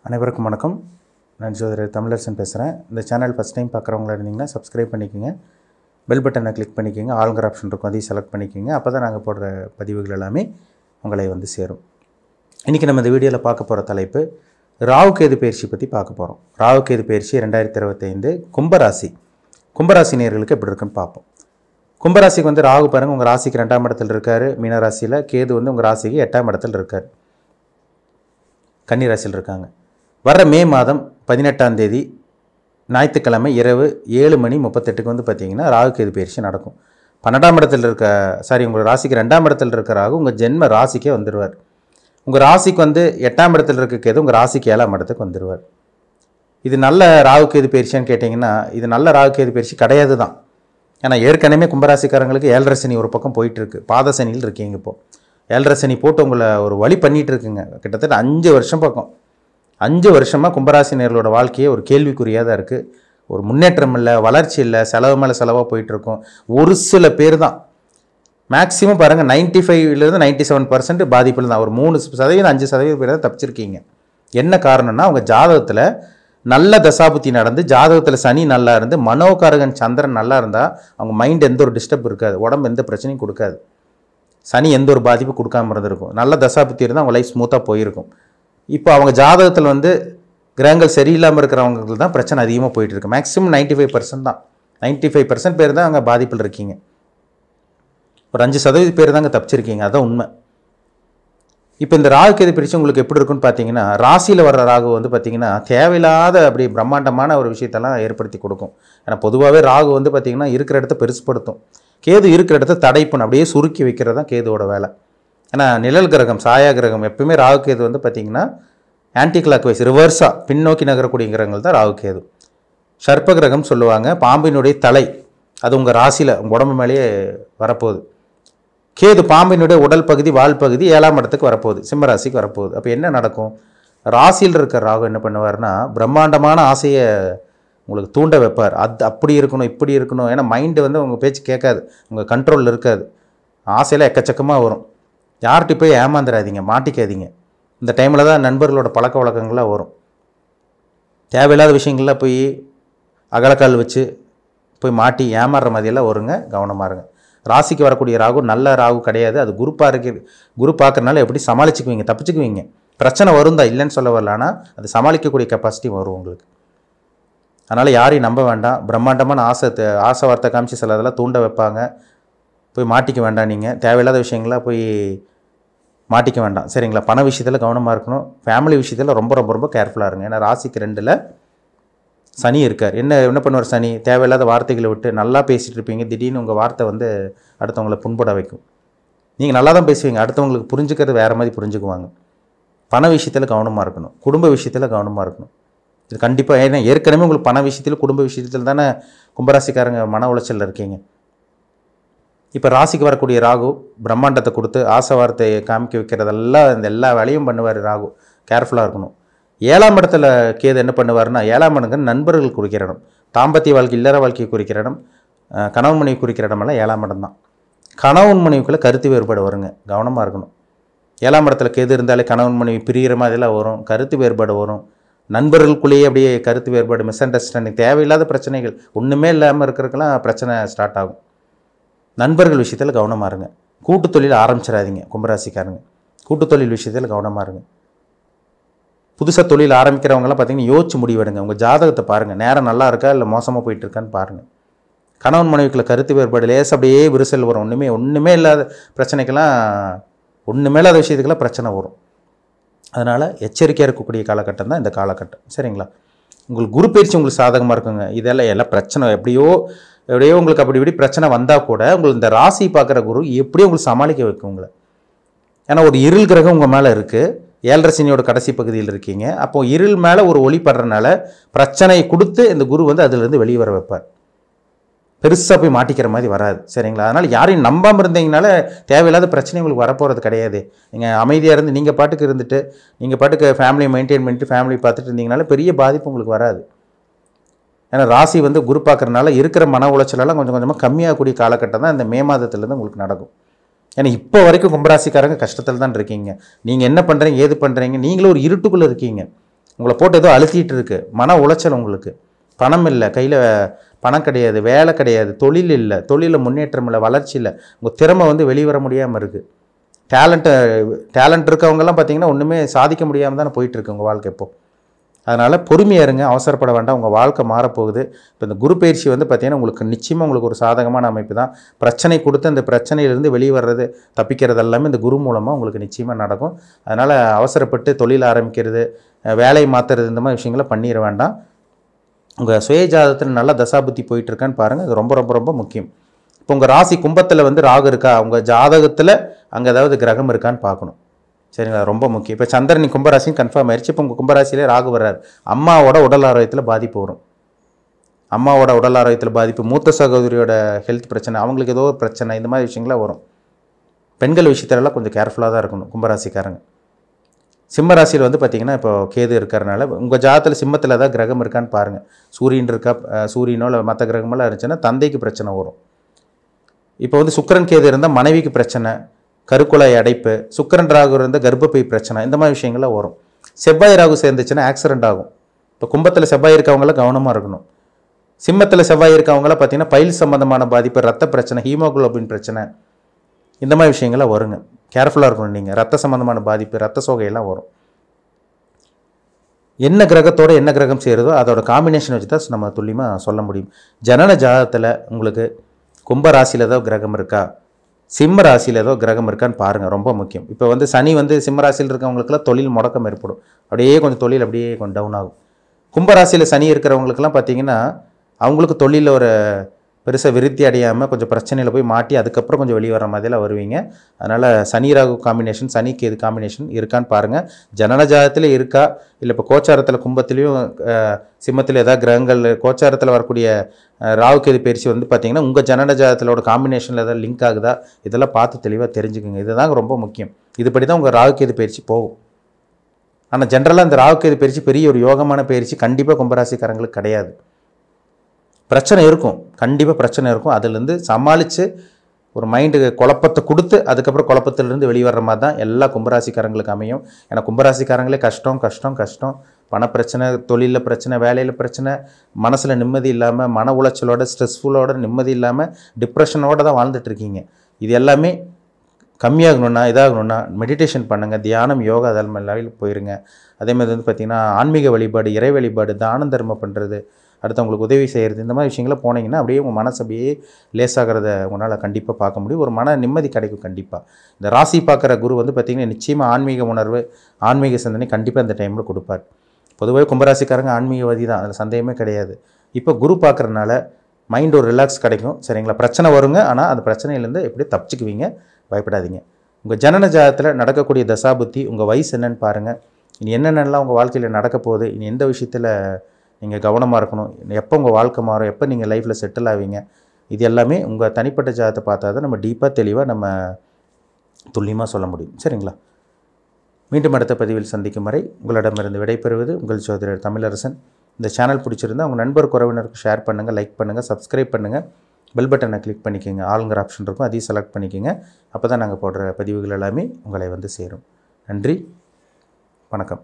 அனைவருக்கும் வணக்கம். நான் ஜோதிடர் தமிழரசன் பேசுகிறேன். இந்த சேனல் ஃபஸ்ட் டைம் பார்க்குறவங்களா இருந்தீங்கன்னா சப்ஸ்கிரைப் பண்ணிக்கோங்க, பெல் பட்டனை கிளிக் பண்ணிக்கோங்க, ஆளுங்கிற ஆப்ஷன் இருக்கும், அதையும் செலக்ட் பண்ணிக்கோங்க. அப்போ தான் நாங்கள் போடுற பதிவுகள் எல்லாமே உங்களை வந்து சேரும். இன்றைக்கி நம்ம இந்த வீடியோவில் பார்க்க போகிற தலைப்பு ராகு கேது பயிற்சி பற்றி பார்க்க போகிறோம். ராகு கேது பயிற்சி 2025 கும்பராசி. கும்பராசி நேயர்களுக்கு எப்படி இருக்குன்னு பார்ப்போம். கும்பராசிக்கு வந்து ராகு பாருங்கள், உங்கள் ராசிக்கு 2ஆம் இடத்துல இருக்கார். மீனராசியில் கேது வந்து உங்கள் ராசிக்கு 8ஆம் இடத்துல இருக்கார். கன்னி ராசியில் இருக்காங்க. வர்ற மே மாதம் 18ஆம் தேதி ஞாயிற்றுக்கிழமை இரவு 7:38 வந்து பார்த்திங்கன்னா ராகு கேது பயிற்சி நடக்கும். 12ஆம் இடத்துல உங்கள் ராசிக்கு 2ஆம் இடத்துல இருக்க ராகு உங்கள் ஜென்ம ராசிக்கே வந்துடுவார். உங்கள் ராசிக்கு வந்து 8ஆம் இடத்துல இருக்க கேது உங்கள் ராசிக்கு 7ஆம் இடத்துக்கு வந்துடுவார். இது நல்ல ராகு கேது பயிற்சியான்னு கேட்டிங்கன்னா இது நல்ல ராகு கேது பயிற்சி கிடையாது தான். ஏன்னா ஏற்கனவே கும்பராசிக்காரங்களுக்கு 7.5 சனி ஒரு பக்கம் போயிட்டுருக்கு. பாத சனியில் இருக்கீங்க. இப்போது 7.5 சனி போட்டு உங்களை ஒரு வழி பண்ணிகிட்டு இருக்குங்க. கிட்டத்தட்ட 5 வருஷம் பக்கம். 5 வருஷமாக கும்பராசினியர்களோட வாழ்க்கையே ஒரு கேள்விக்குறியாக தான் இருக்குது. ஒரு முன்னேற்றம் இல்லை, வளர்ச்சி இல்லை, செலவு மேலே செலவாக போயிட்டுருக்கோம். ஒரு சில பேர் தான், மேக்ஸிமம் பாருங்கள் 95% 97% பாதிப்பில் தான். ஒரு 3% 5% பேர் தான் தப்பிச்சிருக்கீங்க. என்ன காரணம்னா அவங்க ஜாதகத்தில் நல்ல தசாபுத்தி நடந்து ஜாதகத்தில் சனி நல்லா இருந்து மனோகாரகன் சந்திரன் நல்லா இருந்தால் அவங்க மைண்ட் எந்த ஒரு டிஸ்டர்ப் இருக்காது, உடம்பு எந்த பிரச்சனையும் கொடுக்காது, சனி எந்த ஒரு பாதிப்பு கொடுக்காம இருந்திருக்கும். நல்ல தசாபுத்தி இருந்தால் அவங்க லைஃப் ஸ்மூத்தாக போயிருக்கும். இப்போ அவங்க ஜாதகத்தில் வந்து கிரகங்கள் சரியில்லாமல் இருக்கிறவங்களுக்கு தான் பிரச்சனை அதிகமாக போயிட்டுருக்கு. மேக்ஸிமம் 95% தான். 95% பேர் தான் அங்கே பாதிப்பில் இருக்கீங்க. ஒரு 5% பேர் தாங்க தப்பிச்சிருக்கீங்க. அதுதான் உண்மை. இப்போ இந்த ராகு கேது பயிற்சி உங்களுக்கு எப்படி இருக்குன்னு பார்த்தீங்கன்னா, ராசியில் வர்ற ராகு வந்து பார்த்திங்கன்னா தேவையில்லாத அப்படி பிரம்மாண்டமான ஒரு விஷயத்தெல்லாம் ஏற்படுத்தி கொடுக்கும். ஏன்னா பொதுவாகவே ராகு வந்து பார்த்திங்கன்னா இருக்கிற இடத்த பெருசுப்படுத்தும். கேது இருக்கிற இடத்த தடைப்பணும், அப்படியே சுருக்கி வைக்கிறது தான் கேதுவோட வேலை. ஏன்னா நிழல் கிரகம், சாயா கிரகம், எப்பவுமே ராகு கேது வந்து பார்த்திங்கன்னா ஆன்டி கிளாக் வைஸ் ரிவர்ஸாக பின்னோக்கி நகரக்கூடிய கிரகங்கள் தான் ராகு கேது. சர்ப்ப கிரகம் சொல்லுவாங்க, பாம்பினுடைய தலை, அது உங்கள் ராசியில் உங்கள் உடம்பு மேலேயே வரப்போகுது. கேது பாம்பினுடைய உடல் பகுதி, வால் பகுதி 7ஆம் இடத்துக்கு வரப்போகுது, சிம்ம ராசிக்கு வரப்போகுது. அப்போ என்ன நடக்கும்? ராசியில் இருக்கிற ராகு என்ன பண்ணுவார்னா பிரம்மாண்டமான ஆசையை உங்களுக்கு தூண்ட வைப்பார். அது அப்படி இருக்கணும், இப்படி இருக்கணும். ஏன்னா மைண்டு வந்து உங்கள் பேச்சு கேட்காது, உங்கள் கண்ட்ரோலில் இருக்காது. ஆசையில் எக்கச்சக்கமாக வரும். யார்கிட்ட போய் ஏமாந்துடாதீங்க, மாட்டிக்காதீங்க. இந்த டைமில் தான் நண்பர்களோட பழக்க வழக்கங்களாக வரும். தேவையில்லாத விஷயங்கள்லாம் போய் அகலக்கால் வச்சு போய் மாட்டி ஏமாறுற மாதிரியெல்லாம் வருங்க. கவனமாக இருங்க. ராசிக்கு வரக்கூடிய ராகு நல்ல ராகு கிடையாது. அது குரு பார்க்கறனால எப்படி சமாளிச்சுக்குவீங்க, தப்பிச்சுக்குவீங்க. பிரச்சனை வரும் தான், இல்லைன்னு சொல்ல வரல. ஆனால் அது சமாளிக்கக்கூடிய கெப்பாசிட்டி வரும் உங்களுக்கு. அதனால் யாரையும் நம்ப வேண்டாம். பிரம்மாண்டமான ஆசை வார்த்தை காமிச்சு சில இதெல்லாம் தூண்ட வைப்பாங்க. போய் மாட்டிக்க வேண்டாம். நீங்கள் தேவையில்லாத விஷயங்களாக போய் மாட்டிக்க வேண்டாம், சரிங்களா? பண விஷயத்தில் கவனமாக இருக்கணும். ஃபேமிலி விஷயத்தில் ரொம்ப ரொம்ப ரொம்ப கேர்ஃபுல்லாக இருங்க. ஏன்னா ராசிக்கு 2ல் சனி இருக்கார். என்ன பண்ணுவார் சனி? தேவையில்லாத வார்த்தைகளை விட்டு நல்லா பேசிகிட்டு இருப்பீங்க, திடீர்னு உங்கள் வார்த்தை வந்து அடுத்தவங்களை புண்பட வைக்கும். நீங்கள் நல்லா தான் பேசுவீங்க, அடுத்தவங்களுக்கு புரிஞ்சுக்கிறது வேறு மாதிரி புரிஞ்சுக்குவாங்க. பண விஷயத்தில் கவனமாக இருக்கணும், குடும்ப விஷயத்தில் கவனமாக இருக்கணும். இது கண்டிப்பாக, ஏன்னா ஏற்கனவே உங்களுக்கு பண விஷயத்தில் குடும்ப விஷயத்தில் தானே கும்பராசிக்காரங்க மன உளைச்சலில் இருக்கீங்க. இப்போ ராசிக்கு வரக்கூடிய ராகு பிரம்மாண்டத்தை கொடுத்து ஆசை வார்த்தையை காமிக்க வைக்கிறதெல்லாம் இந்த எல்லா வேலையும் பண்ணுவார் ராகு. கேர்ஃபுல்லாக இருக்கணும். 7ஆம் இடத்துல கேது என்ன பண்ணுவார்னா, 7ஆம் இடங்கிறது நண்பர்கள் குறிக்கிற இடம், தாம்பத்திய வாழ்க்கை, இல்லற வாழ்க்கையை குறிக்கிற இடம், கணவன் மனைவி குறிக்கிற இடமெல்லாம் 7ஆம் இடம் தான். கணவன் மனைவிக்குள்ளே கருத்து வேறுபாடு வருங்க, கவனமாக இருக்கணும். 7ஆம் இடத்துல கேது இருந்தாலே கணவன் மனைவி பிரிகிற மாதிரிலாம் வரும், கருத்து வேறுபாடு வரும். நண்பர்களுக்குள்ளேயே அப்படியே கருத்து வேறுபாடு, மிஸ் அண்டர்ஸ்டாண்டிங், தேவையில்லாத பிரச்சனைகள், ஒன்றுமே இல்லாமல் இருக்கிறதுக்கெல்லாம் பிரச்சனை ஸ்டார்ட் ஆகும். நண்பர்கள் விஷயத்தில் கவனமாக இருங்க. கூட்டு தொழில் ஆரம்பிச்சிடாதீங்க கும்பராசிக்காரங்க. கூட்டு தொழில் விஷயத்தில் கவனமாக இருங்க. புதுசாக தொழில் ஆரம்பிக்கிறவங்களாம் பார்த்தீங்கன்னா யோசிச்சு முடிவெடுங்க. உங்கள் ஜாதகத்தை பாருங்கள், நேரம் நல்லா இருக்கா இல்லை மோசமாக போயிட்டு இருக்கான்னு பாருங்கள். கணவன் மனைவிக்குள்ள கருத்து வேறுபாடு லேஸ் அப்படியே விரிசல் வரும். ஒன்றுமே இல்லாத பிரச்சனைக்கெல்லாம், ஒன்றுமே இல்லாத விஷயத்துக்கெல்லாம் பிரச்சனை வரும். அதனால் எச்சரிக்கையாக இருக்கக்கூடிய காலகட்டம் தான் இந்த காலகட்டம், சரிங்களா? உங்களுக்கு குரு பயிற்சி உங்களுக்கு சாதகமாக இருக்குங்க. எல்லாம் பிரச்சனை எப்படியோ உங்களுக்கு அப்படி இப்படி பிரச்சனை வந்தால் கூட உங்களுக்கு இந்த ராசி பார்க்குற குரு எப்படியும் உங்களுக்கு சமாளிக்க வைக்கும் உங்களை. ஏன்னா ஒரு இருள் கிரகம் உங்கள் மேலே இருக்குது, 7.5 சனியோட கடைசி பகுதியில் இருக்கீங்க. அப்போது இருள் மேலே ஒரு ஒளி படுறதுனால பிரச்சனையை கொடுத்து இந்த குரு வந்து அதிலிருந்து வெளியே வர வைப்பார். பெருசாக போய் மாட்டிக்கிற மாதிரி வராது, சரிங்களா? அதனால் யாரையும் நம்பாமல் இருந்தீங்கனால தேவையில்லாத பிரச்சனை உங்களுக்கு வரப்போகிறது கிடையாது. நீங்கள் அமைதியாக இருந்து நீங்கள் பாட்டுக்கு இருந்துட்டு நீங்கள் பாட்டுக்கு ஃபேமிலியை மெயின்டைன் பண்ணிட்டு ஃபேமிலி பார்த்துட்டு இருந்தீங்கனால பெரிய பாதிப்பு உங்களுக்கு வராது. ஏன்னா ராசி வந்து குரு பார்க்குறதுனால இருக்கிற மன உளைச்சலெல்லாம் கொஞ்சம் கொஞ்சமாக கம்மியாகக்கூடிய காலகட்டம் தான் இந்த மே மாதத்துலேருந்து உங்களுக்கு நடக்கும். ஏன்னா இப்போ வரைக்கும் கும்பராசிக்காரங்க கஷ்டத்தில் தான் இருக்கீங்க. நீங்கள் என்ன பண்ணுறீங்க, ஏது பண்ணுறீங்க, நீங்களும் ஒரு இருட்டுக்குள்ளே இருக்கீங்க. உங்களை போட்டு ஏதோ அழுத்திட்டு இருக்குது, மன உளைச்சல் உங்களுக்கு, பணம் இல்லை கையில், பணம் கிடையாது, வேலை கிடையாது, தொழில் இல்லை, தொழிலில் முன்னேற்றம் இல்லை, வளர்ச்சி இல்லை, உங்கள் திறமை வந்து வெளிவர முடியாமல் இருக்குது. டேலண்ட் இருக்கவங்கெல்லாம் பார்த்தீங்கன்னா ஒன்றுமே சாதிக்க முடியாமல் தானே போயிட்டுருக்கு உங்கள் வாழ்க்கை இப்போது. அதனால் பொறுமையாக இருங்க, அவசரப்பட வேண்டாம், உங்கள் வாழ்க்கை மாறப்போகுது. இப்போ இந்த குரு பயிற்சி வந்து பார்த்திங்கன்னா உங்களுக்கு நிச்சயமாக உங்களுக்கு ஒரு சாதகமான அமைப்பு தான். பிரச்சனை கொடுத்து அந்த பிரச்சனையிலேருந்து வெளியே வர்றது, தப்பிக்கிறது எல்லாமே இந்த குரு மூலமாக உங்களுக்கு நிச்சயமாக நடக்கும். அதனால் அவசரப்பட்டு தொழில் ஆரம்பிக்கிறது, வேலையை மாற்றுறது, இந்த மாதிரி விஷயங்களை பண்ணிட வேண்டாம். உங்கள் சுய ஜாதகத்தில் நல்ல தசாபுத்தி போயிட்டுருக்கான்னு பாருங்கள், அது ரொம்ப ரொம்ப ரொம்ப முக்கியம். இப்போ உங்கள் ராசி கும்பத்தில் வந்து ராகு இருக்கா, உங்கள் ஜாதகத்தில் அங்கே ஏதாவது கிரகம் இருக்கான்னு பார்க்கணும். சரிங்களா, ரொம்ப முக்கியம். இப்போ சந்திரன் கும்பராசின்னு கன்ஃபார்ம் ஆயிடுச்சு. இப்போ உங்கள் கும்பராசியிலே ராகு வர்றாரு. அம்மாவோட உடல் ஆரோக்கியத்தில் பாதிப்பு வரும். அம்மாவோட உடல் ஆரோக்கியத்தில் பாதிப்பு, மூத்த சகோதரியோட ஹெல்த் பிரச்சனை, அவங்களுக்கு ஏதோ ஒரு பிரச்சனை, இந்த மாதிரி விஷயங்கள்லாம் வரும். பெண்கள் விஷயத்திலலாம் கொஞ்சம் கேர்ஃபுல்லாக தான் இருக்கணும் கும்பராசிக்காரங்க. சிம்ம ராசியில் வந்து பார்த்திங்கன்னா இப்போ கேது இருக்கிறனால உங்கள் ஜாதகத்தில் சிம்மத்தில் ஏதாவது கிரகம் இருக்கான்னு பாருங்கள். சூரியன் இருக்கா, சூரியனோ இல்லை மற்ற கிரகமெல்லாம் இருந்துச்சுன்னா தந்தைக்கு பிரச்சனை வரும். இப்போ வந்து சுக்கிரன் கேது இருந்தால் மனைவிக்கு பிரச்சனை, கருக்குழாய் அடைப்பு, சுக்கிரன் ராகு இருந்தால் கர்ப்பப்பை பிரச்சனை, இந்த மாதிரி விஷயங்கள்லாம் வரும். செவ்வாய் ராகு சேர்ந்துச்சுன்னா ஆக்சிடென்ட் ஆகும். இப்போ கும்பத்தில் செவ்வாய் இருக்கவங்களாம் கவனமாக இருக்கணும். சிம்மத்தில் செவ்வாய் இருக்கவங்களாம் பார்த்திங்கன்னா பைல் சம்மந்தமான பாதிப்பு, ரத்த பிரச்சனை, ஹீமோகுளோபின் பிரச்சனை, இந்த மாதிரி விஷயங்கள்லாம் வருங்க. கேர்ஃபுல்லாக இருக்கணும் நீங்கள். ரத்த சம்மந்தமான பாதிப்பு, ரத்த சோகையெல்லாம் வரும். என்ன கிரகத்தோடு என்ன கிரகம் சேருதோ அதோட காம்பினேஷன் வச்சு தான் நம்ம துல்லியமாக சொல்ல முடியும். ஜனன ஜாதகத்தில் உங்களுக்கு கும்ப ராசியில் ஏதோ கிரகம் இருக்கா, சிம்ம ராசியில் ஏதோ கிரகம் இருக்கான்னு பாருங்கள், ரொம்ப முக்கியம். இப்போ வந்து சனி வந்து சிம்ம ராசியில் இருக்கவங்களுக்குலாம் தொழில் முடக்கம் ஏற்படும். அப்படியே கொஞ்சம் தொழில் அப்படியே கொஞ்சம் டவுன் ஆகும். கும்பராசியில் சனி இருக்கிறவங்களுக்குலாம் பார்த்திங்கன்னா அவங்களுக்கு தொழிலில் ஒரு பெருசாக விருத்தி அடையாமல் கொஞ்சம் பிரச்சனையில் போய் மாட்டி அதுக்கப்புறம் கொஞ்சம் வெளியே வர மாதிரிலாம் வருவீங்க. அதனால் சனி ராகு காம்பினேஷன், சனி கேது காம்பினேஷன் இருக்கான்னு பாருங்கள். ஜனன ஜாதகத்தில் இருக்கா, இல்லை இப்போ கோச்சாரத்தில் கும்பத்துலேயும் சிம்மத்தில் ஏதாவது கிரகங்கள் கோச்சாரத்தில் வரக்கூடிய ராகு கேது பயிற்சி வந்து பார்த்திங்கன்னா உங்கள் ஜனன ஜாதகத்திலோட காம்பினேஷனில் ஏதாவது லிங்க் ஆகுதா, இதெல்லாம் பார்த்து தெளிவாக தெரிஞ்சுக்கோங்க. இதுதாங்க ரொம்ப முக்கியம். இதுபடி தான் உங்கள் ராகு கேது பயிற்சி போகும். ஆனால் ஜென்ரலாக இந்த ராகு கேது பயிற்சி பெரிய ஒரு யோகமான பயிற்சி கண்டிப்பாக கும்பராசிக்காரங்களுக்கு கிடையாது. பிரச்சனை இருக்கும், கண்டிப்பாக பிரச்சனை இருக்கும். அதுலேருந்து சமாளித்து ஒரு மைண்டு குழப்பத்தை கொடுத்து அதுக்கப்புறம் குழப்பத்திலேருந்து வெளிவர மாதிரி தான் எல்லா கும்பராசிக்காரங்களுக்கு அமையும். ஏன்னா கும்பராசிக்காரங்களே கஷ்டம் கஷ்டம் கஷ்டம், பணப்பிரச்சனை, தொழிலில் பிரச்சனை, வேலையில் பிரச்சனை, மனசில் நிம்மதி இல்லாமல், மன உளைச்சலோட, ஸ்ட்ரெஸ்ஃபுல்லோட, நிம்மதி இல்லாமல், டிப்ரெஷனோடு தான் வாழ்ந்துட்டுருக்கீங்க. இது எல்லாமே கம்மியாகணுன்னா, இதாகணுன்னா மெடிடேஷன் பண்ணுங்கள், தியானம், யோகா, அதெல்லாம் லெவலில் போயிருங்க. அதேமாதிரி வந்து பார்த்திங்கன்னா ஆன்மீக வழிபாடு, இறை வழிபாடு, தானம் தர்மம் பண்ணுறது, அடுத்தவங்களுக்கு உதவி செய்கிறது, இந்த மாதிரி விஷயங்களை போனீங்கன்னா அப்படியே உங்கள் மனசு அப்படியே லேசாகிறத உங்களால் கண்டிப்பாக பார்க்க முடியும். ஒரு மன நிம்மதி கிடைக்கும் கண்டிப்பாக. இந்த ராசி பார்க்குற குரு வந்து பார்த்திங்கன்னா நிச்சயமாக ஆன்மீக உணர்வு, ஆன்மீக சிந்தனை கண்டிப்பாக இந்த டைமில் கொடுப்பார். பொதுவாக கும்பராசிக்காரங்க ஆன்மீகவாதி தான், அதில் சந்தேகமே கிடையாது. இப்போ குரு பார்க்குறதுனால மைண்ட் ஒரு ரிலாக்ஸ் கிடைக்கும். சரிங்களா, பிரச்சனை வருங்க, ஆனால் அந்த பிரச்சனையிலேருந்து எப்படி தப்பிச்சுக்குவீங்க, பயப்படாதீங்க. உங்கள் ஜனன ஜாதகத்தில் நடக்கக்கூடிய தசாபுத்தி, உங்கள் வயசு என்னென்னு பாருங்கள். இனி என்னென்னலாம் உங்கள் வாழ்க்கையில் நடக்க போகுது, இனி எந்த விஷயத்தில் நீங்கள் கவனமாக இருக்கணும், எப்போ உங்கள் வாழ்க்கை மாறும், எப்போ நீங்கள் லைஃப்பில் செட்டில் ஆவீங்க, இது எல்லாமே உங்கள் தனிப்பட்ட ஜாதகத்தை பார்த்தா தான் நம்ம டீப்பாக தெளிவாக நம்ம துல்லியமாக சொல்ல முடியும். சரிங்களா, மீண்டும் அடுத்த பதிவில் சந்திக்கும் வரை உங்களிடமிருந்து விடைபெறுவது உங்கள் ஜோதிடர் தமிழரசன். இந்த சேனல் பிடிச்சிருந்தால் உங்கள் நண்பர் உறவினருக்கு ஷேர் பண்ணுங்கள், லைக் பண்ணுங்கள், சப்ஸ்கிரைப் பண்ணுங்கள், பெல் பட்டனை கிளிக் பண்ணிக்கோங்க. ஆளுங்கிற ஆப்ஷன் இருக்கும், அதையும் செலக்ட் பண்ணிக்கோங்க. அப்போ தான் நாங்கள் போடுற பதிவுகள் எல்லாமே உங்களை வந்து சேரும். நன்றி, வணக்கம்.